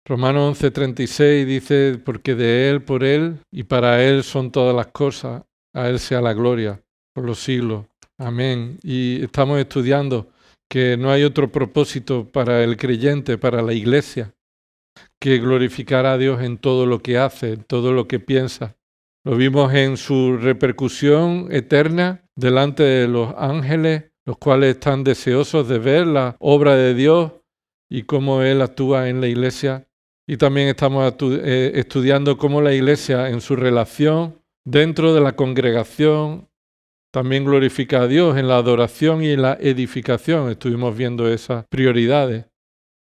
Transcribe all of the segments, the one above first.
Romanos 11:36 dice, porque de Él, por Él y para Él son todas las cosas, a Él sea la gloria por los siglos. Amén. Y estamos estudiando que no hay otro propósito para el creyente, para la iglesia, que glorificar a Dios en todo lo que hace, en todo lo que piensa. Lo vimos en su repercusión eterna delante de los ángeles, los cuales están deseosos de ver la obra de Dios y cómo Él actúa en la iglesia. Y también estamos estudiando cómo la iglesia en su relación dentro de la congregación también glorifica a Dios en la adoración y en la edificación. Estuvimos viendo esas prioridades.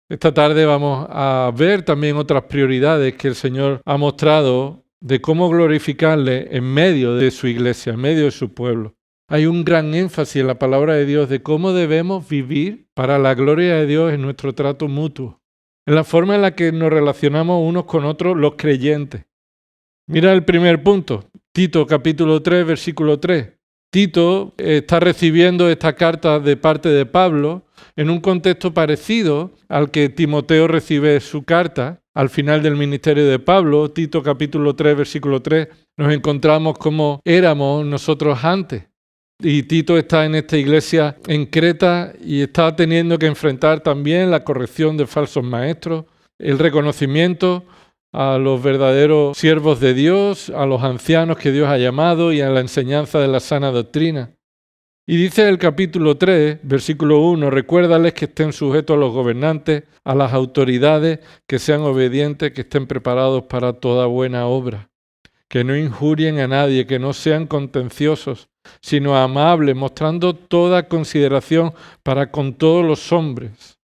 Esta tarde vamos a ver también otras prioridades que el Señor ha mostrado de cómo glorificarle en medio de su iglesia, en medio de su pueblo. Hay un gran énfasis en la palabra de Dios de cómo debemos vivir para la gloria de Dios en nuestro trato mutuo, en la forma en la que nos relacionamos unos con otros los creyentes. Mira el primer punto, Tito capítulo 3, versículo 3. Tito está recibiendo esta carta de parte de Pablo en un contexto parecido al que Timoteo recibe su carta. Al final del ministerio de Pablo, Tito capítulo 3, versículo 3, nos encontramos como éramos nosotros antes. Y Tito está en esta iglesia en Creta y está teniendo que enfrentar también la corrección de falsos maestros, el reconocimiento a los verdaderos siervos de Dios, a los ancianos que Dios ha llamado y a la enseñanza de la sana doctrina. Y dice el capítulo 3, versículo 1, recuérdales que estén sujetos a los gobernantes, a las autoridades, que sean obedientes, que estén preparados para toda buena obra, que no injurien a nadie, que no sean contenciosos, sino amables, mostrando toda consideración para con todos los hombres.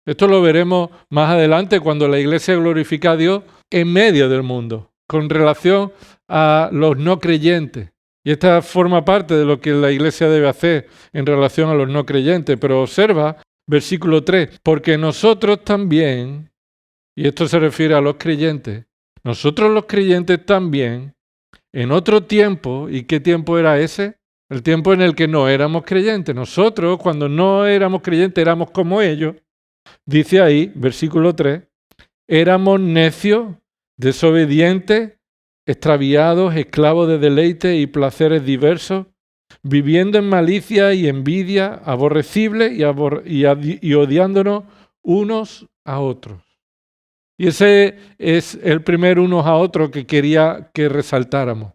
Esto lo veremos más adelante cuando la iglesia glorifica a Dios en medio del mundo, con relación a los no creyentes. Y esta forma parte de lo que la iglesia debe hacer en relación a los no creyentes. Pero observa, versículo 3, porque nosotros también, y esto se refiere a los creyentes, nosotros los creyentes también, en otro tiempo, ¿y qué tiempo era ese? El tiempo en el que no éramos creyentes. Nosotros, cuando no éramos creyentes, éramos como ellos. Dice ahí, versículo 3, éramos necios, desobedientes, extraviados, esclavos de deleites y placeres diversos, viviendo en malicia y envidia, aborrecibles y odiándonos unos a otros. Y ese es el primer unos a otros que quería que resaltáramos.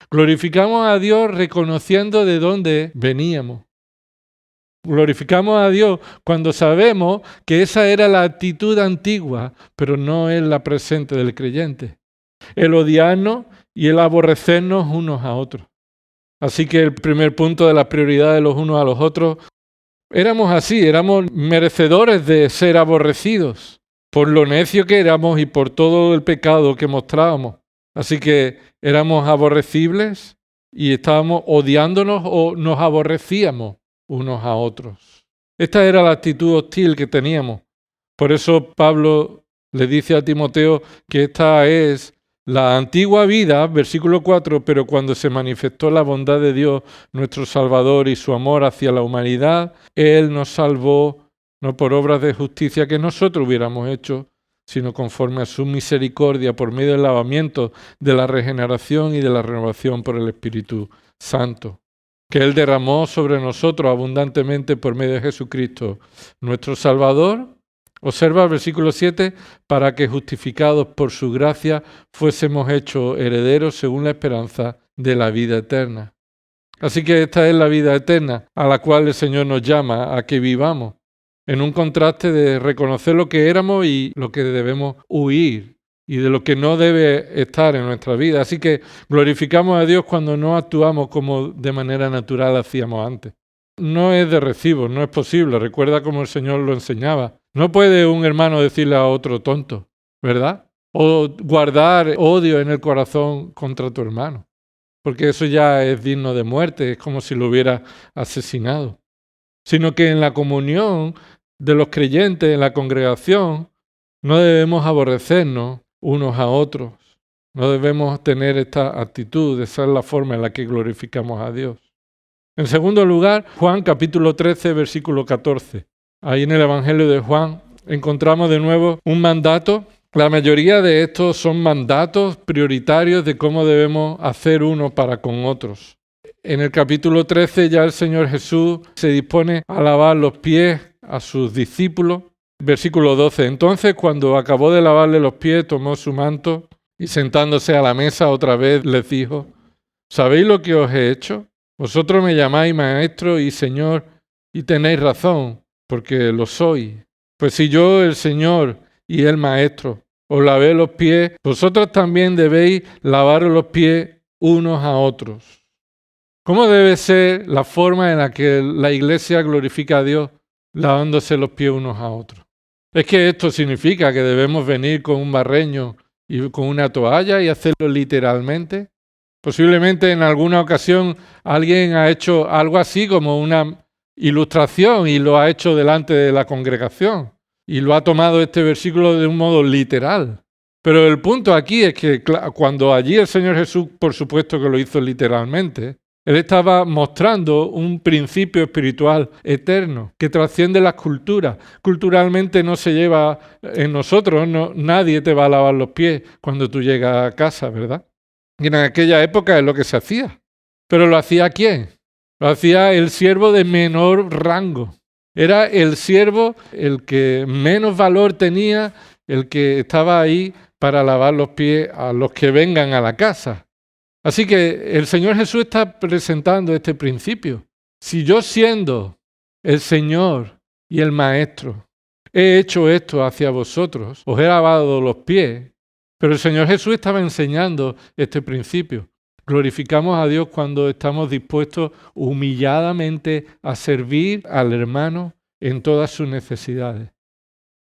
Glorificamos a Dios reconociendo de dónde veníamos. Glorificamos a Dios cuando sabemos que esa era la actitud antigua, pero no es la presente del creyente. El odiarnos y el aborrecernos unos a otros. Así que el primer punto de la prioridad de los unos a los otros, éramos así, éramos merecedores de ser aborrecidos por lo necio que éramos y por todo el pecado que mostrábamos. Así que éramos aborrecibles y estábamos odiándonos o nos aborrecíamos unos a otros. Esta era la actitud hostil que teníamos. Por eso Pablo le dice a Timoteo que esta es la antigua vida, versículo 4, pero cuando se manifestó la bondad de Dios, nuestro Salvador, y su amor hacia la humanidad, Él nos salvó no por obras de justicia que nosotros hubiéramos hecho, sino conforme a su misericordia por medio del lavamiento de la regeneración y de la renovación por el Espíritu Santo, que Él derramó sobre nosotros abundantemente por medio de Jesucristo, nuestro Salvador. Observa el versículo 7, para que justificados por su gracia fuésemos hechos herederos según la esperanza de la vida eterna. Así que esta es la vida eterna a la cual el Señor nos llama a que vivamos, en un contraste de reconocer lo que éramos y lo que debemos huir y de lo que no debe estar en nuestra vida. Así que glorificamos a Dios cuando no actuamos como de manera natural hacíamos antes. No es de recibo, no es posible. Recuerda cómo el Señor lo enseñaba. No puede un hermano decirle a otro tonto, ¿verdad? O guardar odio en el corazón contra tu hermano, porque eso ya es digno de muerte, es como si lo hubiera asesinado. Sino que en la comunión de los creyentes, en la congregación, no debemos aborrecernos unos a otros. No debemos tener esta actitud, esa es la forma en la que glorificamos a Dios. En segundo lugar, Juan capítulo 13, versículo 14. Ahí en el Evangelio de Juan encontramos de nuevo un mandato La mayoría de estos son mandatos prioritarios de cómo debemos hacer uno para con otros. En el capítulo 13 ya el Señor Jesús se dispone a lavar los pies a sus discípulos. Versículo 12. Entonces, cuando acabó de lavarle los pies, tomó su manto y sentándose a la mesa otra vez les dijo: ¿Sabéis lo que os he hecho? Vosotros me llamáis maestro y Señor, y tenéis razón, porque lo soy. Pues si yo, el Señor y el Maestro, os lavé los pies, vosotros también debéis lavaros los pies unos a otros. ¿Cómo debe ser la forma en la que la Iglesia glorifica a Dios lavándose los pies unos a otros? ¿Es que esto significa que debemos venir con un barreño y con una toalla y hacerlo literalmente? Posiblemente en alguna ocasión alguien ha hecho algo así como una ilustración y lo ha hecho delante de la congregación y lo ha tomado este versículo de un modo literal. Pero el punto aquí es que cuando allí el Señor Jesús, por supuesto que lo hizo literalmente, Él estaba mostrando un principio espiritual eterno que trasciende las culturas. Culturalmente no se lleva en nosotros, nadie te va a lavar los pies cuando tú llegas a casa, ¿verdad? Y en aquella época es lo que se hacía. ¿Pero lo hacía quién? Lo hacía el siervo de menor rango. Era el siervo el que menos valor tenía, el que estaba ahí para lavar los pies a los que vengan a la casa. Así que el Señor Jesús está presentando este principio. Si yo, siendo el Señor y el Maestro, he hecho esto hacia vosotros, os he lavado los pies, pero el Señor Jesús estaba enseñando este principio. Glorificamos a Dios cuando estamos dispuestos humilladamente a servir al hermano en todas sus necesidades.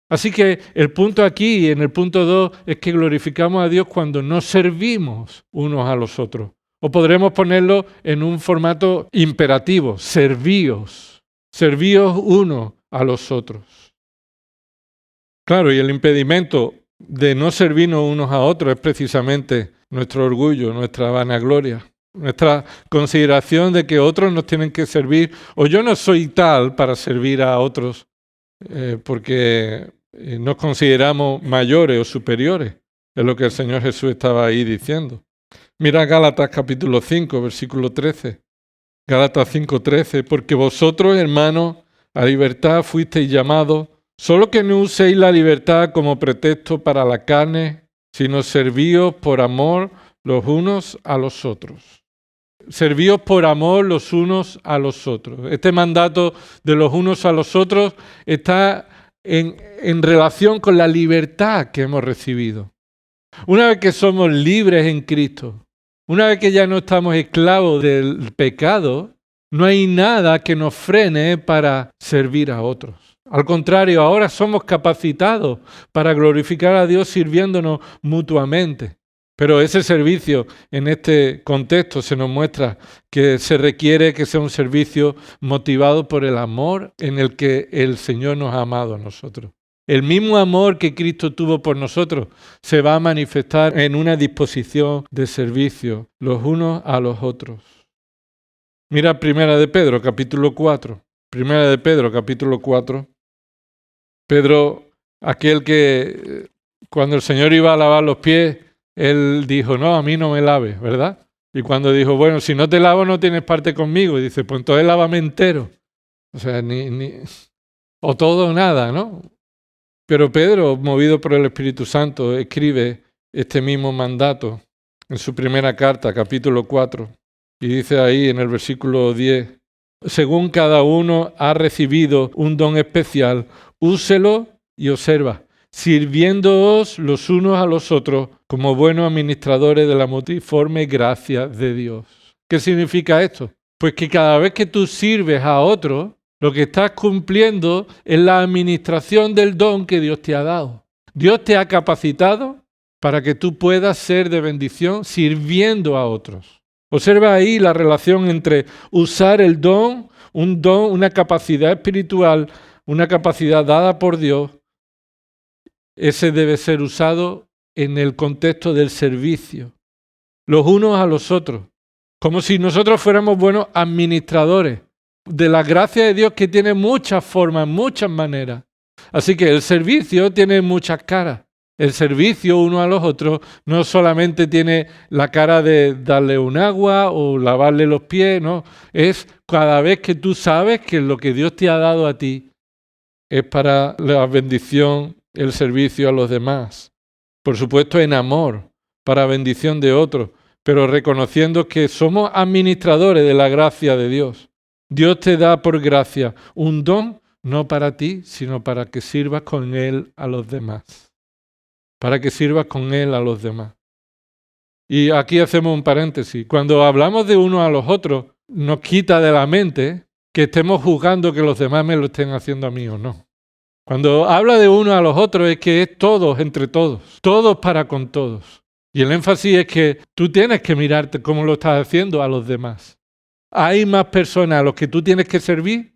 Así que el punto aquí, en el punto 2, es que glorificamos a Dios cuando nos servimos unos a los otros. O podremos ponerlo en un formato imperativo: servíos. Servíos unos a los otros. Claro, y el impedimento de no servirnos unos a otros es precisamente nuestro orgullo, nuestra vanagloria, nuestra consideración de que otros nos tienen que servir, o yo no soy tal para servir a otros porque nos consideramos mayores o superiores. Es lo que el Señor Jesús estaba ahí diciendo. Mira Gálatas capítulo 5, versículo 13. Gálatas 5:13, porque vosotros, hermanos, a libertad fuisteis llamados, solo que no uséis la libertad como pretexto para la carne, sino servíos por amor los unos a los otros. Servíos por amor los unos a los otros. Este mandato de los unos a los otros está en relación con la libertad que hemos recibido. Una vez que somos libres en Cristo, una vez que ya no estamos esclavos del pecado, no hay nada que nos frene para servir a otros. Al contrario, ahora somos capacitados para glorificar a Dios sirviéndonos mutuamente. Pero ese servicio, en este contexto, se nos muestra que se requiere que sea un servicio motivado por el amor en el que el Señor nos ha amado a nosotros. El mismo amor que Cristo tuvo por nosotros se va a manifestar en una disposición de servicio los unos a los otros. Mira Primera de Pedro, capítulo 4. Primera de Pedro, capítulo 4. Pedro, aquel que cuando el Señor iba a lavar los pies, él dijo: no, a mí no me laves, ¿verdad? Y cuando dijo: bueno, si no te lavo no tienes parte conmigo, y dice: pues entonces lávame entero. O sea, o todo o nada, ¿no? Pero Pedro, movido por el Espíritu Santo, escribe este mismo mandato en su primera carta, capítulo 4, y dice ahí en el versículo 10, según cada uno ha recibido un don especial, úselo y observa, sirviéndoos los unos a los otros como buenos administradores de la multiforme gracia de Dios. ¿Qué significa esto? Pues que cada vez que tú sirves a otro, lo que estás cumpliendo es la administración del don que Dios te ha dado. Dios te ha capacitado para que tú puedas ser de bendición sirviendo a otros. Observa ahí la relación entre usar el don, una capacidad espiritual, una capacidad dada por Dios. Ese debe ser usado en el contexto del servicio, los unos a los otros, como si nosotros fuéramos buenos administradores de la gracia de Dios, que tiene muchas formas, muchas maneras. Así que el servicio tiene muchas caras. El servicio uno a los otros no solamente tiene la cara de darle un agua o lavarle los pies, no. Es cada vez que tú sabes que lo que Dios te ha dado a ti es para la bendición, el servicio a los demás. Por supuesto, en amor, para bendición de otros, pero reconociendo que somos administradores de la gracia de Dios. Dios te da por gracia un don, no para ti, sino para que sirvas con él a los demás. Para que sirvas con él a los demás. Y aquí hacemos un paréntesis. Cuando hablamos de uno a los otros, nos quita de la mente que estemos juzgando que los demás me lo estén haciendo a mí o no. Cuando habla de uno a los otros es que es todos entre todos, todos para con todos. Y el énfasis es que tú tienes que mirarte cómo lo estás haciendo a los demás. Hay más personas a los que tú tienes que servir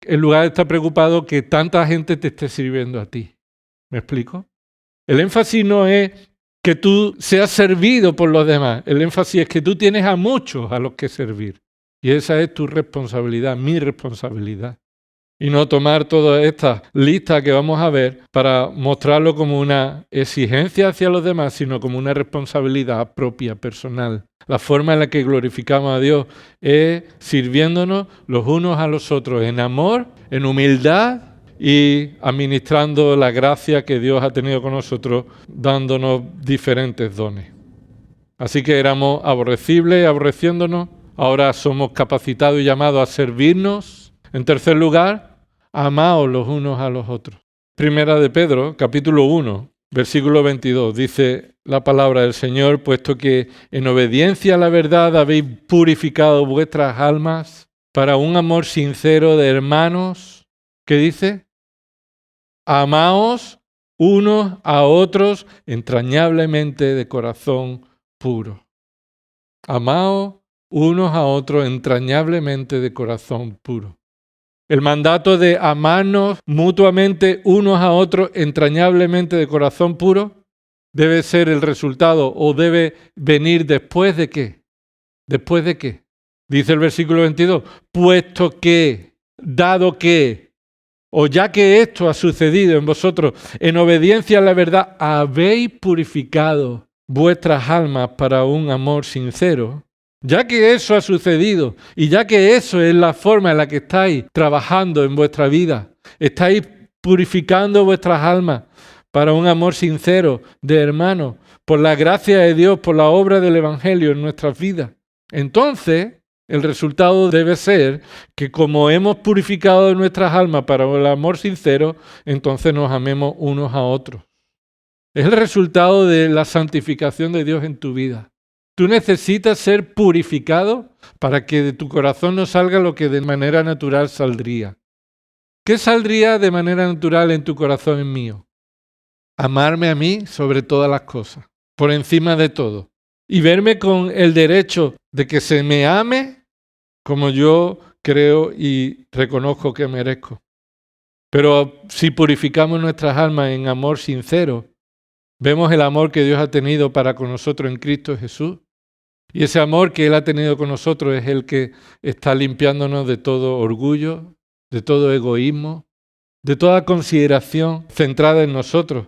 en lugar de estar preocupado que tanta gente te esté sirviendo a ti. ¿Me explico? El énfasis no es que tú seas servido por los demás. El énfasis es que tú tienes a muchos a los que servir. Y esa es tu responsabilidad, mi responsabilidad. Y no tomar toda esta lista que vamos a ver para mostrarlo como una exigencia hacia los demás, sino como una responsabilidad propia, personal. La forma en la que glorificamos a Dios es sirviéndonos los unos a los otros en amor, en humildad y administrando la gracia que Dios ha tenido con nosotros, dándonos diferentes dones. Así que éramos aborrecibles, aborreciéndonos, ahora somos capacitados y llamados a servirnos. En tercer lugar, amaos los unos a los otros. Primera de Pedro, capítulo 1, versículo 22, dice la palabra del Señor, puesto que en obediencia a la verdad habéis purificado vuestras almas para un amor sincero de hermanos. ¿Qué dice? Amaos unos a otros entrañablemente de corazón puro. Amaos unos a otros entrañablemente de corazón puro. El mandato de amarnos mutuamente unos a otros entrañablemente de corazón puro debe ser el resultado o debe venir después de qué. ¿Después de qué? Dice el versículo 22, puesto que, dado que, o ya que esto ha sucedido en vosotros, en obediencia a la verdad, habéis purificado vuestras almas para un amor sincero. Ya que eso ha sucedido y ya que eso es la forma en la que estáis trabajando en vuestra vida, estáis purificando vuestras almas para un amor sincero de hermanos, por la gracia de Dios, por la obra del Evangelio en nuestras vidas, entonces el resultado debe ser que como hemos purificado nuestras almas para el amor sincero, entonces nos amemos unos a otros. Es el resultado de la santificación de Dios en tu vida. Tú necesitas ser purificado para que de tu corazón no salga lo que de manera natural saldría. ¿Qué saldría de manera natural en tu corazón en mío? Amarme a mí sobre todas las cosas, por encima de todo. Y verme con el derecho de que se me ame como yo creo y reconozco que merezco. Pero si purificamos nuestras almas en amor sincero, vemos el amor que Dios ha tenido para con nosotros en Cristo Jesús. Y ese amor que Él ha tenido con nosotros es el que está limpiándonos de todo orgullo, de todo egoísmo, de toda consideración centrada en nosotros.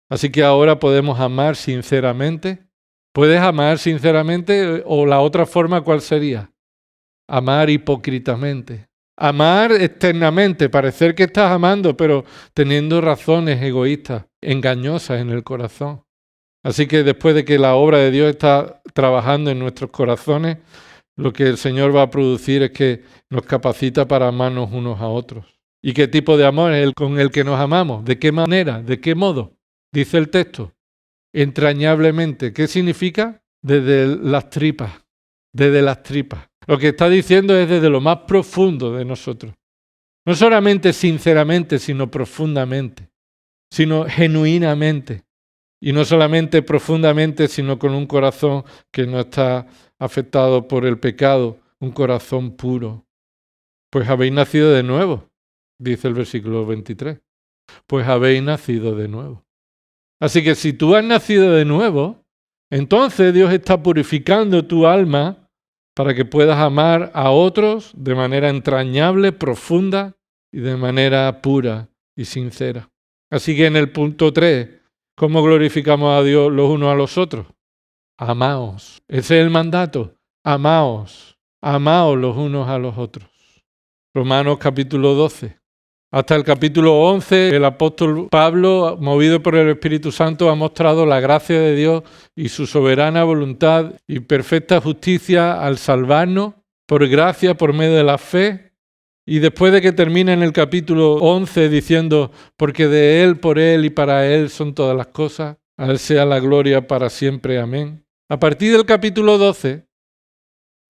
Así que ahora podemos amar sinceramente. ¿Puedes amar sinceramente? ¿O la otra forma cuál sería? Amar hipócritamente. Amar externamente, parecer que estás amando, pero teniendo razones egoístas, engañosas en el corazón. Así que después de que la obra de Dios está trabajando en nuestros corazones, lo que el Señor va a producir es que nos capacita para amarnos unos a otros. ¿Y qué tipo de amor es el con el que nos amamos? ¿De qué manera? ¿De qué modo? Dice el texto, entrañablemente. ¿Qué significa? Desde las tripas, desde las tripas. Lo que está diciendo es desde lo más profundo de nosotros. No solamente sinceramente, sino profundamente, sino genuinamente. Y no solamente profundamente, sino con un corazón que no está afectado por el pecado, un corazón puro. Pues habéis nacido de nuevo, dice el versículo 23. Pues habéis nacido de nuevo. Así que si tú has nacido de nuevo, entonces Dios está purificando tu alma para que puedas amar a otros de manera entrañable, profunda y de manera pura y sincera. Así que en el punto 3, ¿Cómo glorificamos a Dios los unos a los otros? Amaos. Ese es el mandato. Amaos. Amaos los unos a los otros. Romanos capítulo 12. Hasta el capítulo 11, el apóstol Pablo, movido por el Espíritu Santo, ha mostrado la gracia de Dios y su soberana voluntad y perfecta justicia al salvarnos por gracia, por medio de la fe. Y después de que termina en el capítulo 11 diciendo, porque de Él, por Él y para Él son todas las cosas, a Él sea la gloria para siempre. Amén. A partir del capítulo 12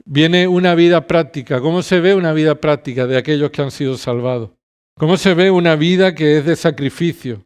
viene una vida práctica. ¿Cómo se ve una vida práctica de aquellos que han sido salvados? ¿Cómo se ve una vida que es de sacrificio,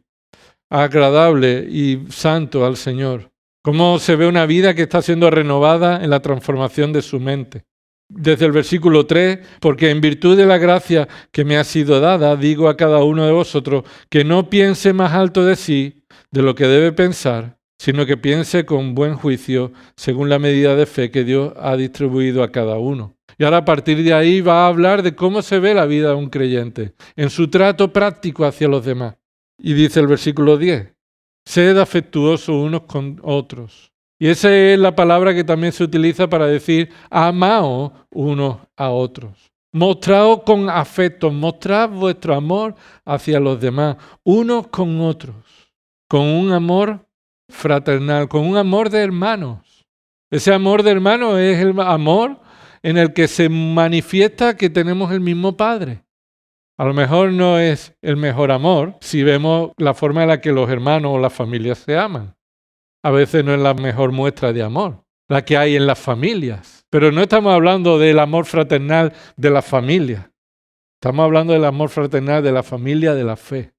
agradable y santo al Señor? ¿Cómo se ve una vida que está siendo renovada en la transformación de su mente? Desde el versículo 3, porque en virtud de la gracia que me ha sido dada, digo a cada uno de vosotros que no piense más alto de sí de lo que debe pensar, sino que piense con buen juicio según la medida de fe que Dios ha distribuido a cada uno. Y ahora a partir de ahí va a hablar de cómo se ve la vida de un creyente, en su trato práctico hacia los demás. Y dice el versículo 10, sed afectuosos unos con otros. Y esa es la palabra que también se utiliza para decir amaos unos a otros. Mostraos con afecto, mostrad vuestro amor hacia los demás, unos con otros, con un amor fraternal, con un amor de hermanos. Ese amor de hermanos es el amor en el que se manifiesta que tenemos el mismo Padre. A lo mejor no es el mejor amor si vemos la forma en la que los hermanos o las familias se aman. A veces no es la mejor muestra de amor, la que hay en las familias. Pero no estamos hablando del amor fraternal de la familia. Estamos hablando del amor fraternal de la familia de la fe,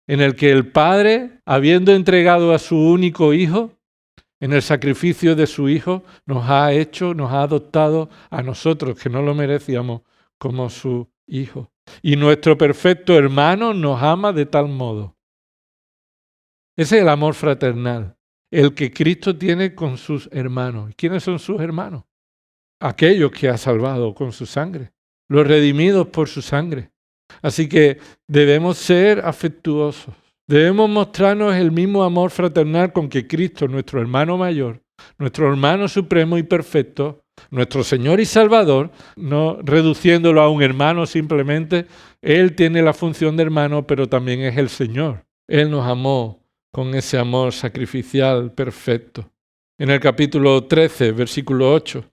en el que el Padre, habiendo entregado a su único Hijo, en el sacrificio de su Hijo, nos ha adoptado a nosotros, que no lo merecíamos, como su Hijo. Y nuestro perfecto hermano nos ama de tal modo. Ese es el amor fraternal, el que Cristo tiene con sus hermanos. ¿Quiénes son sus hermanos? Aquellos que ha salvado con su sangre, los redimidos por su sangre. Así que debemos ser afectuosos. Debemos mostrarnos el mismo amor fraternal con que Cristo, nuestro hermano mayor, nuestro hermano supremo y perfecto, nuestro Señor y Salvador, no reduciéndolo a un hermano simplemente, Él tiene la función de hermano, pero también es el Señor. Él nos amó con ese amor sacrificial perfecto. En el capítulo 13, versículo 8,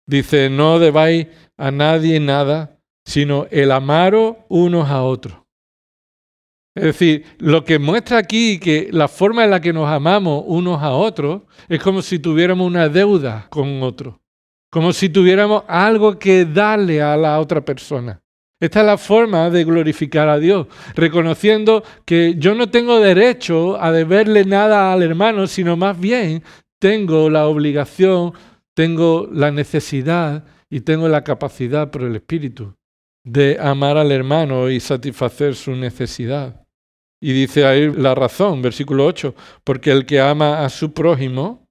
dice, no debáis a nadie nada, sino el amaros unos a otros. Es decir, lo que muestra aquí que la forma en la que nos amamos unos a otros es como si tuviéramos una deuda con otro, como si tuviéramos algo que darle a la otra persona. Esta es la forma de glorificar a Dios, reconociendo que yo no tengo derecho a deberle nada al hermano, sino más bien tengo la obligación, tengo la necesidad y tengo la capacidad por el Espíritu de amar al hermano y satisfacer su necesidad. Y dice ahí la razón, versículo 8, porque el que ama a su prójimo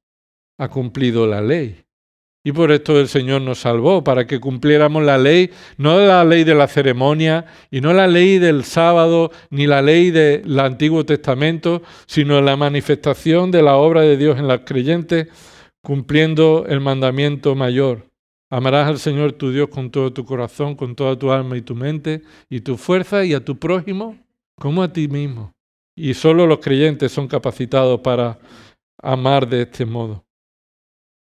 ha cumplido la ley. Y por esto el Señor nos salvó, para que cumpliéramos la ley, no la ley de la ceremonia, y no la ley del sábado, ni la ley del Antiguo Testamento, sino la manifestación de la obra de Dios en los creyentes, cumpliendo el mandamiento mayor. Amarás al Señor tu Dios con todo tu corazón, con toda tu alma y tu mente, y tu fuerza, y a tu prójimo como a ti mismo. Y solo los creyentes son capacitados para amar de este modo.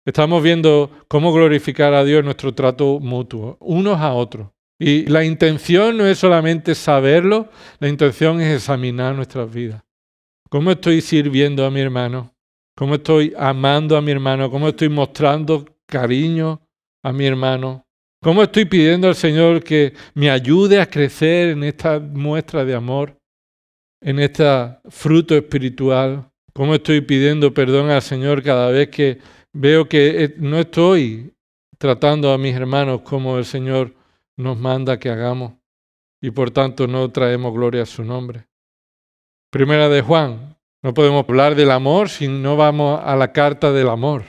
Estamos viendo cómo glorificar a Dios en nuestro trato mutuo, unos a otros. Y la intención no es solamente saberlo, la intención es examinar nuestras vidas. ¿Cómo estoy sirviendo a mi hermano? ¿Cómo estoy amando a mi hermano? ¿Cómo estoy mostrando cariño a mi hermano? ¿Cómo estoy pidiendo al Señor que me ayude a crecer en esta muestra de amor, en este fruto espiritual? ¿Cómo estoy pidiendo perdón al Señor cada vez que veo que no estoy tratando a mis hermanos como el Señor nos manda que hagamos y por tanto no traemos gloria a su nombre? Primera de Juan, no podemos hablar del amor si no vamos a la carta del amor.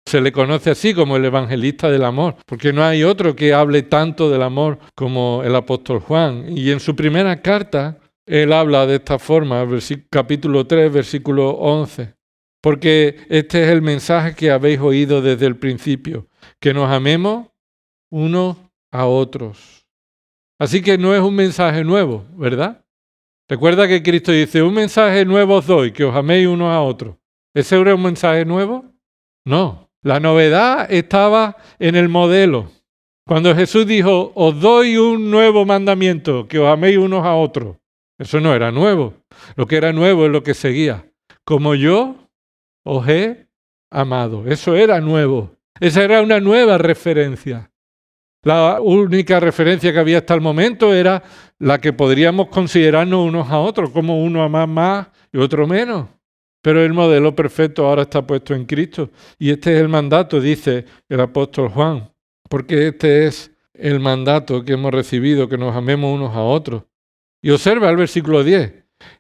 Se le conoce así como el evangelista del amor, porque no hay otro que hable tanto del amor como el apóstol Juan. Y en su primera carta, él habla de esta forma, capítulo 3, versículo 11. Porque este es el mensaje que habéis oído desde el principio, que nos amemos unos a otros. Así que no es un mensaje nuevo, ¿verdad? Recuerda que Cristo dice, un mensaje nuevo os doy, que os améis unos a otros. ¿Ese era un mensaje nuevo? No. La novedad estaba en el modelo. Cuando Jesús dijo, os doy un nuevo mandamiento, que os améis unos a otros. Eso no era nuevo. Lo que era nuevo es lo que seguía. Como yo os he amado. Eso era nuevo. Esa era una nueva referencia. La única referencia que había hasta el momento era la que podríamos considerarnos unos a otros, como uno ama más y otro menos. Pero el modelo perfecto ahora está puesto en Cristo. Y este es el mandato, dice el apóstol Juan, porque este es el mandato que hemos recibido, que nos amemos unos a otros. Y observa el versículo 10.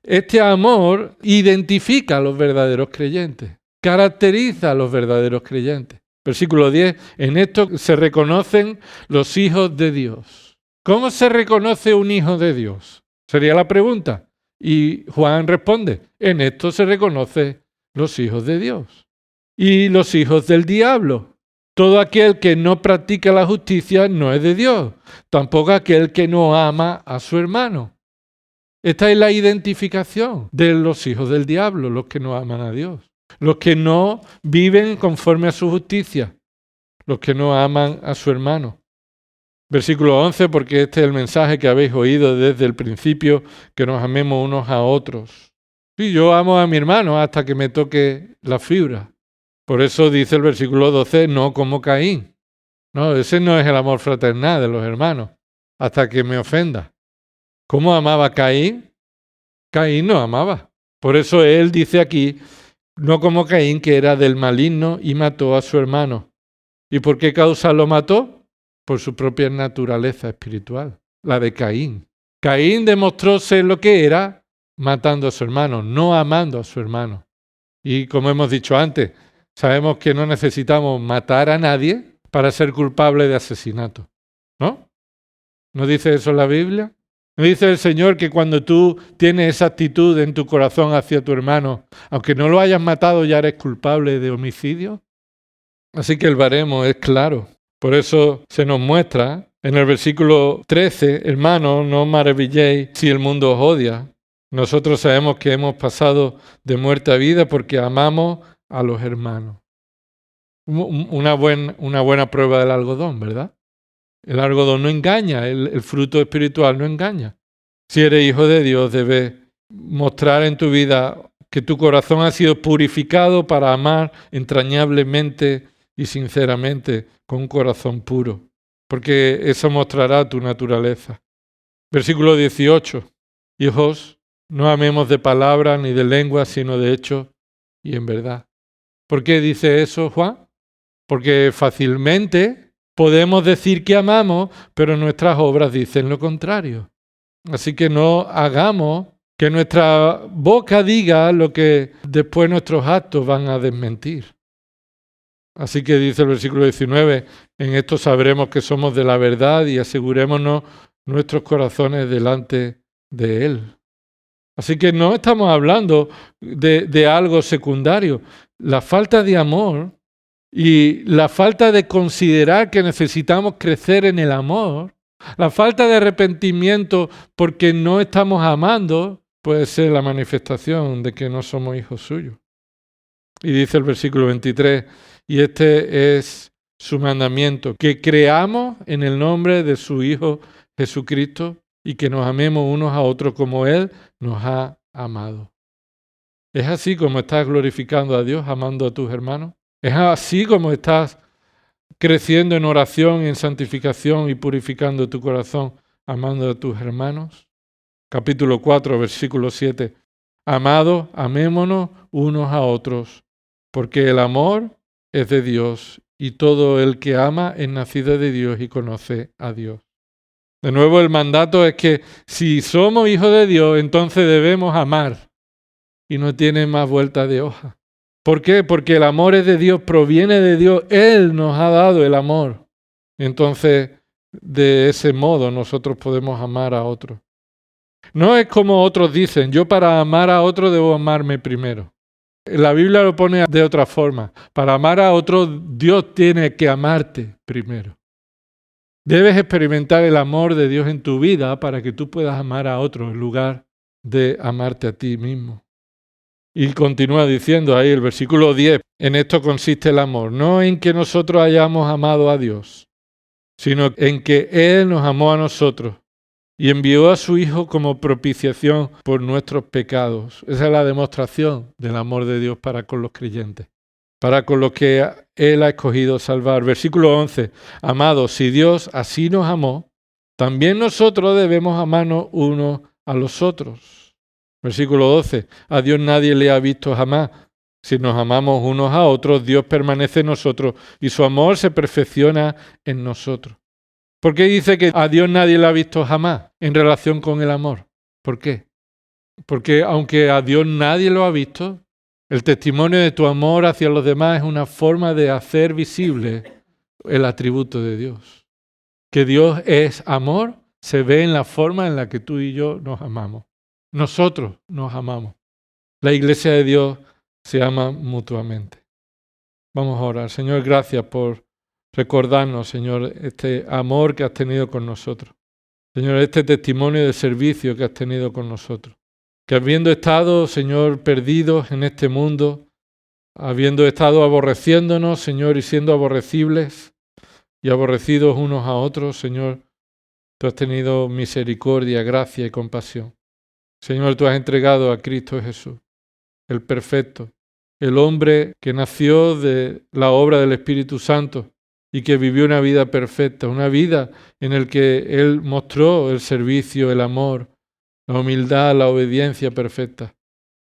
Este amor identifica a los verdaderos creyentes, caracteriza a los verdaderos creyentes. Versículo 10, en esto se reconocen los hijos de Dios. ¿Cómo se reconoce un hijo de Dios? Sería la pregunta. Y Juan responde, en esto se reconocen los hijos de Dios. Y los hijos del diablo. Todo aquel que no practica la justicia no es de Dios. Tampoco aquel que no ama a su hermano. Esta es la identificación de los hijos del diablo, los que no aman a Dios. Los que no viven conforme a su justicia, los que no aman a su hermano. Versículo 11, porque este es el mensaje que habéis oído desde el principio, que nos amemos unos a otros. Sí, yo amo a mi hermano hasta que me toque la fibra. Por eso dice el versículo 12, no como Caín. No, ese no es el amor fraternal de los hermanos, hasta que me ofenda. ¿Cómo amaba Caín? Caín no amaba. Por eso él dice aquí, no como Caín, que era del maligno y mató a su hermano. ¿Y por qué causa lo mató? Por su propia naturaleza espiritual, la de Caín. Caín demostró ser lo que era matando a su hermano, no amando a su hermano. Y como hemos dicho antes, sabemos que no necesitamos matar a nadie para ser culpable de asesinato. ¿No? ¿No dice eso la Biblia? ¿No dice el Señor que cuando tú tienes esa actitud en tu corazón hacia tu hermano, aunque no lo hayas matado, ya eres culpable de homicidio? Así que el baremo es claro. Por eso se nos muestra en el versículo 13, hermanos, no os maravilléis si el mundo os odia. Nosotros sabemos que hemos pasado de muerte a vida porque amamos a los hermanos. Una buena prueba del algodón, ¿verdad? El algodón no engaña, el fruto espiritual no engaña. Si eres hijo de Dios, debes mostrar en tu vida que tu corazón ha sido purificado para amar entrañablemente y sinceramente con un corazón puro, porque eso mostrará tu naturaleza. Versículo 18. Hijos, no amemos de palabra ni de lengua, sino de hecho y en verdad. ¿Por qué dice eso, Juan? Porque fácilmente podemos decir que amamos, pero nuestras obras dicen lo contrario. Así que no hagamos que nuestra boca diga lo que después nuestros actos van a desmentir. Así que dice el versículo 19, en esto sabremos que somos de la verdad y asegurémonos nuestros corazones delante de Él. Así que no estamos hablando de algo secundario. La falta de amor y la falta de considerar que necesitamos crecer en el amor, la falta de arrepentimiento porque no estamos amando, puede ser la manifestación de que no somos hijos suyos. Y dice el versículo 23, y este es su mandamiento, que creamos en el nombre de su Hijo Jesucristo y que nos amemos unos a otros como Él nos ha amado. ¿Es así como estás glorificando a Dios, amando a tus hermanos? ¿Es así como estás creciendo en oración, en santificación y purificando tu corazón, amando a tus hermanos? Capítulo 4, versículo 7. Amados, amémonos unos a otros, porque el amor es de Dios y todo el que ama es nacido de Dios y conoce a Dios. De nuevo, el mandato es que si somos hijos de Dios, entonces debemos amar y no tiene más vuelta de hoja. ¿Por qué? Porque el amor es de Dios, proviene de Dios. Él nos ha dado el amor. Entonces, de ese modo nosotros podemos amar a otros. No es como otros dicen, yo para amar a otro debo amarme primero. La Biblia lo pone de otra forma. Para amar a otro, Dios tiene que amarte primero. Debes experimentar el amor de Dios en tu vida para que tú puedas amar a otro en lugar de amarte a ti mismo. Y continúa diciendo ahí el versículo 10, en esto consiste el amor, no en que nosotros hayamos amado a Dios, sino en que Él nos amó a nosotros y envió a su Hijo como propiciación por nuestros pecados. Esa es la demostración del amor de Dios para con los creyentes, para con los que Él ha escogido salvar. Versículo 11, amados, si Dios así nos amó, también nosotros debemos amarnos unos a los otros. Versículo 12, a Dios nadie le ha visto jamás. Si nos amamos unos a otros, Dios permanece en nosotros y su amor se perfecciona en nosotros. ¿Por qué dice que a Dios nadie le ha visto jamás en relación con el amor? ¿Por qué? Porque aunque a Dios nadie lo ha visto, el testimonio de tu amor hacia los demás es una forma de hacer visible el atributo de Dios. Que Dios es amor se ve en la forma en la que tú y yo nos amamos. Nosotros nos amamos. La iglesia de Dios se ama mutuamente. Vamos a orar. Señor, gracias por recordarnos, Señor, este amor que has tenido con nosotros. Señor, este testimonio de servicio que has tenido con nosotros. Que habiendo estado, Señor, perdidos en este mundo, habiendo estado aborreciéndonos, Señor, y siendo aborrecibles y aborrecidos unos a otros, Señor, tú has tenido misericordia, gracia y compasión. Señor, tú has entregado a Cristo Jesús, el perfecto, el hombre que nació de la obra del Espíritu Santo y que vivió una vida perfecta, una vida en la que Él mostró el servicio, el amor, la humildad, la obediencia perfecta.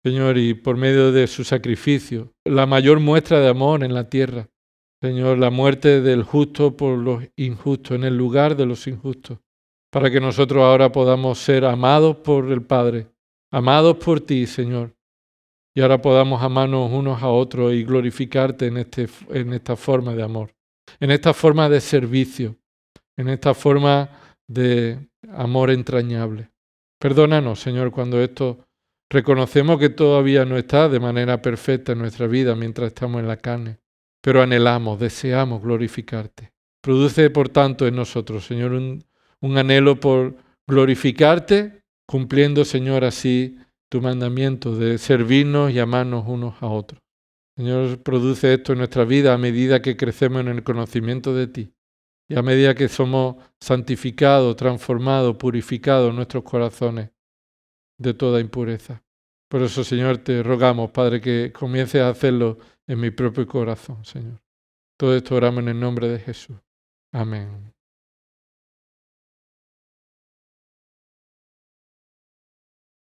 Señor, y por medio de su sacrificio, la mayor muestra de amor en la tierra. Señor, la muerte del justo por los injustos, en el lugar de los injustos, para que nosotros ahora podamos ser amados por el Padre, amados por ti, Señor, y ahora podamos amarnos unos a otros y glorificarte en esta forma de amor, en esta forma de servicio, en esta forma de amor entrañable. Perdónanos, Señor, cuando esto reconocemos que todavía no está de manera perfecta en nuestra vida mientras estamos en la carne, pero anhelamos, deseamos glorificarte. Produce, por tanto, en nosotros, Señor, un anhelo por glorificarte, cumpliendo, Señor, así tu mandamiento de servirnos y amarnos unos a otros. Señor, produce esto en nuestra vida a medida que crecemos en el conocimiento de ti y a medida que somos santificados, transformados, purificados nuestros corazones de toda impureza. Por eso, Señor, te rogamos, Padre, que comiences a hacerlo en mi propio corazón, Señor. Todo esto oramos en el nombre de Jesús. Amén.